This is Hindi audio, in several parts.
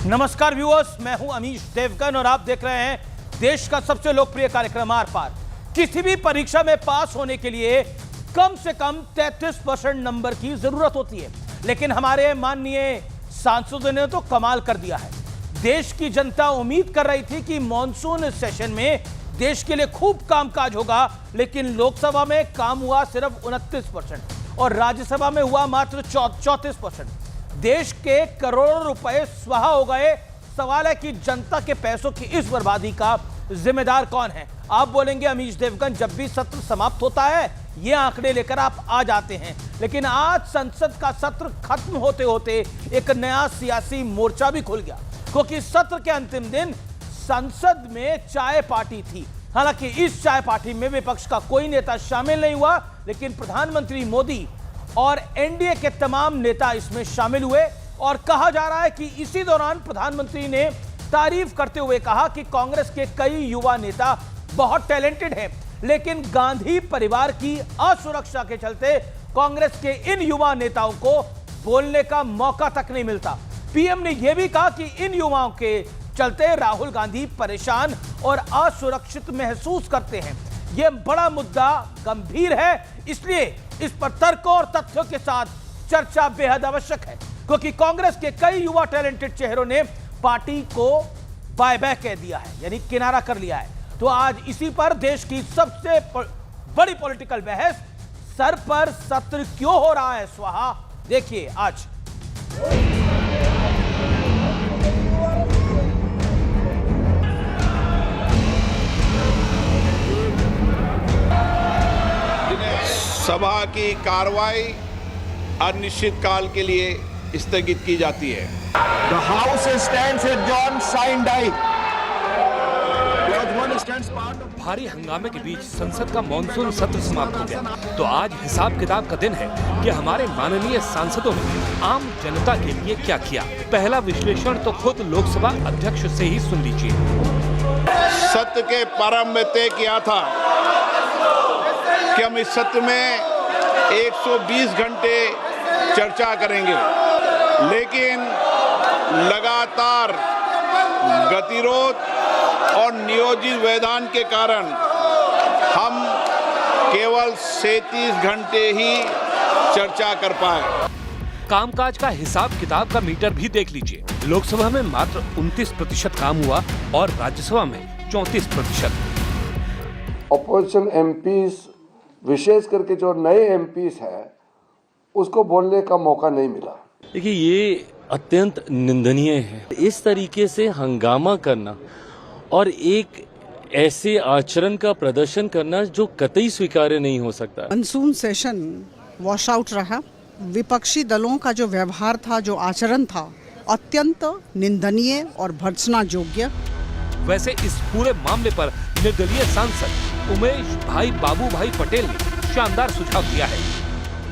नमस्कार व्यूअर्स, मैं हूं अमीश देवगन और आप देख रहे हैं देश का सबसे लोकप्रिय कार्यक्रम आर पार। किसी भी परीक्षा में पास होने के लिए कम से कम 33% नंबर की जरूरत होती है, लेकिन हमारे माननीय सांसदों ने तो कमाल कर दिया है। देश की जनता उम्मीद कर रही थी कि मॉनसून सेशन में देश के लिए खूब कामकाज होगा, लेकिन लोकसभा में काम हुआ सिर्फ 29% और राज्यसभा में हुआ मात्र 34%। देश के करोड़ों रुपए स्वाहा हो गए। सवाल है कि जनता के पैसों की इस बर्बादी का जिम्मेदार कौन है? आप बोलेंगे अमीश देवगन, जब भी सत्र समाप्त होता है ये आंकड़े लेकर आप आ जाते हैं, लेकिन आज संसद का सत्र खत्म होते होते एक नया सियासी मोर्चा भी खुल गया, क्योंकि सत्र के अंतिम दिन संसद में चाय पार्टी थी। हालांकि इस चाय पार्टी में विपक्ष का कोई नेता शामिल नहीं हुआ, लेकिन प्रधानमंत्री मोदी और एनडीए के तमाम नेता इसमें शामिल हुए और कहा जा रहा है कि इसी दौरान प्रधानमंत्री ने तारीफ करते हुए कहा कि कांग्रेस के कई युवा नेता बहुत टैलेंटेड हैं, लेकिन गांधी परिवार की असुरक्षा के चलते कांग्रेस के इन युवा नेताओं को बोलने का मौका तक नहीं मिलता। पीएम ने यह भी कहा कि इन युवाओं के चलते राहुल गांधी परेशान और असुरक्षित महसूस करते हैं। यह बड़ा मुद्दा गंभीर है, इसलिए इस पर तर्कों और तथ्यों के साथ चर्चा बेहद आवश्यक है, क्योंकि कांग्रेस के कई युवा टैलेंटेड चेहरों ने पार्टी को बाय बाय कह दिया है, यानी किनारा कर लिया है। तो आज इसी पर देश की सबसे बड़ी पॉलिटिकल बहस, सर पर सत्र क्यों हो रहा है स्वाहा, देखिए आज। सभा की कार्रवाई अनिश्चितकाल के लिए स्थगित की जाती है। The House stands adjourned, signed die. भारी हंगामे के बीच संसद का मॉनसून सत्र समाप्त हो गया, तो आज हिसाब किताब का दिन है कि हमारे माननीय सांसदों ने आम जनता के लिए क्या किया। पहला विश्लेषण तो खुद लोकसभा अध्यक्ष से ही सुन लीजिए। सत्र के प्रारंभ में तय किया था कि हम इस सत्र में 120 घंटे चर्चा करेंगे, लेकिन लगातार गतिरोध और नियोजित व्यवधान के कारण हम केवल 37 घंटे ही चर्चा कर पाए। कामकाज का हिसाब किताब का मीटर भी देख लीजिए। लोकसभा में मात्र 29% काम हुआ और राज्यसभा में 34%। अपोजिशन एमपीज, विशेष करके जो नए एमपीज हैं, उसको बोलने का मौका नहीं मिला। देखिए, ये अत्यंत निंदनीय है। इस तरीके से हंगामा करना और एक ऐसे आचरण का प्रदर्शन करना जो कतई स्वीकार्य नहीं हो सकता। मानसून सेशन वॉश आउट रहा। विपक्षी दलों का जो व्यवहार था, जो आचरण था, अत्यंत निंदनीय और भर्त्सना योग्य। वैसे इस पूरे मामले पर निर्दलीय सांसद उमेश भाई बाबू भाई पटेल ने शानदार सुझाव दिया है।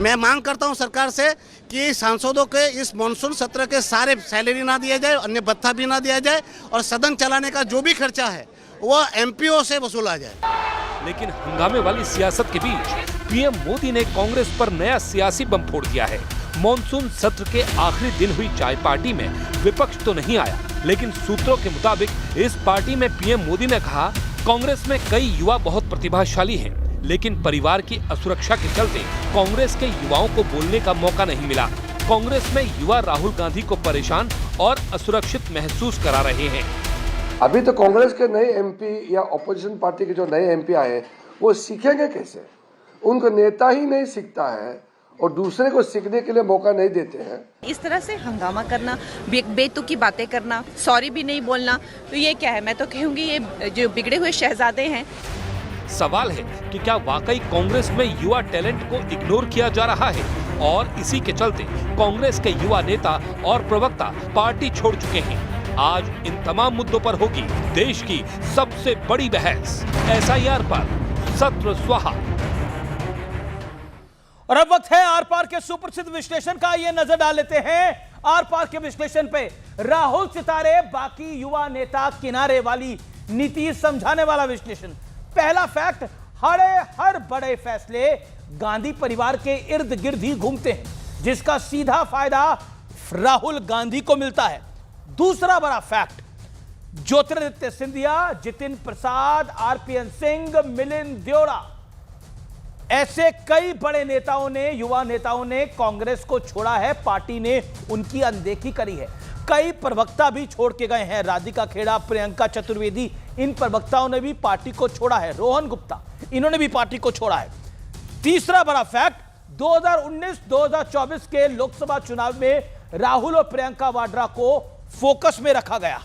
मैं मांग करता हूं सरकार से कि सांसदों के इस मॉनसून सत्र के सारे सैलरी ना दिया जाए, अन्य भत्ता भी ना दिया जाए और सदन चलाने का जो भी खर्चा है वो एमपीओ से वसूला जाए। लेकिन हंगामे वाली सियासत के बीच पीएम मोदी ने कांग्रेस पर नया सियासी बम फोड़ दिया है। मॉनसून सत्र के आखिरी दिन हुई चाय पार्टी में विपक्ष तो नहीं आया, लेकिन सूत्रों के मुताबिक इस पार्टी में पीएम मोदी ने कहा, कांग्रेस में कई युवा बहुत प्रतिभाशाली हैं, लेकिन परिवार की असुरक्षा के चलते कांग्रेस के युवाओं को बोलने का मौका नहीं मिला। कांग्रेस में युवा राहुल गांधी को परेशान और असुरक्षित महसूस करा रहे हैं। अभी तो कांग्रेस के नए एमपी या अपोजिशन पार्टी के जो नए एमपी आए, वो सीखेंगे कैसे? उनको नेता ही नहीं सीखता है और दूसरे को सीखने के लिए मौका नहीं देते हैं। इस तरह से हंगामा करना, बेतुकी बातें करना, सॉरी भी नहीं बोलना, तो ये क्या है? मैं तो कहूँगी ये जो बिगड़े हुए शहजादे हैं। सवाल है कि क्या वाकई कांग्रेस में युवा टैलेंट को इग्नोर किया जा रहा है और इसी के चलते कांग्रेस के युवा नेता और प्रवक्ता पार्टी छोड़ चुके हैं। आज इन तमाम मुद्दों पर होगी देश की सबसे बड़ी बहस। एसआईआर पर सत्र स्वाहा। और अब वक्त है आर पार के सुप्रसिद्ध विश्लेषण का। ये नजर डाल लेते हैं आर पार के विश्लेषण पे। राहुल सितारे, बाकी युवा नेता किनारे वाली नीति समझाने वाला विश्लेषण। पहला फैक्ट, हर बड़े फैसले गांधी परिवार के इर्द गिर्द ही घूमते हैं, जिसका सीधा फायदा राहुल गांधी को मिलता है। दूसरा बड़ा फैक्ट, ज्योतिरादित्य सिंधिया, जितिन प्रसाद, आरपीएन सिंह, मिलिंद देओरा, ऐसे कई बड़े नेताओं ने, युवा नेताओं ने कांग्रेस को छोड़ा है। पार्टी ने उनकी अनदेखी करी है। कई प्रवक्ता भी छोड़ के गए हैं। राधिका खेड़ा, प्रियंका चतुर्वेदी, इन प्रवक्ताओं ने भी पार्टी को छोड़ा है। रोहन गुप्ता, इन्होंने भी पार्टी को छोड़ा है। तीसरा बड़ा फैक्ट, 2019-2024 के लोकसभा चुनाव में राहुल और प्रियंका वाड्रा को फोकस में रखा गया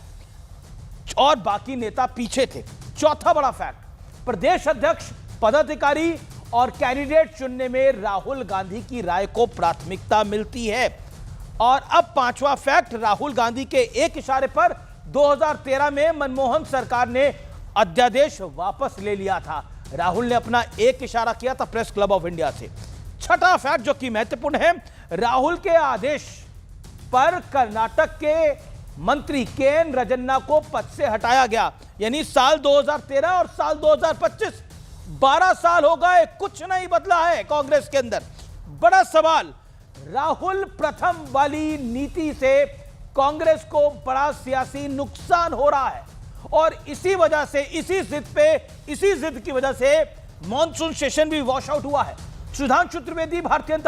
और बाकी नेता पीछे थे। चौथा बड़ा फैक्ट, प्रदेश अध्यक्ष, पदाधिकारी और कैंडिडेट चुनने में राहुल गांधी की राय को प्राथमिकता मिलती है। और अब पांचवा फैक्ट, राहुल गांधी के एक इशारे पर 2013 में मनमोहन सरकार ने अध्यादेश वापस ले लिया था। राहुल ने अपना एक इशारा किया था प्रेस क्लब ऑफ इंडिया से। छठा फैक्ट जो कि महत्वपूर्ण है, राहुल के आदेश पर कर्नाटक के मंत्री केएन रजन्ना को पद से हटाया गया। यानी साल 2013 और साल 2025, 12 साल हो गए, कुछ नहीं बदला है कांग्रेस के अंदर। बड़ा सवाल, राहुल प्रथम वाली नीति से कांग्रेस को बड़ा सियासी नुकसान हो रहा है और इसी वजह से, इसी जिद की वजह से मॉनसून सेशन भी वॉश आउट हुआ है। सुधांशु त्रिवेदी, भारतीय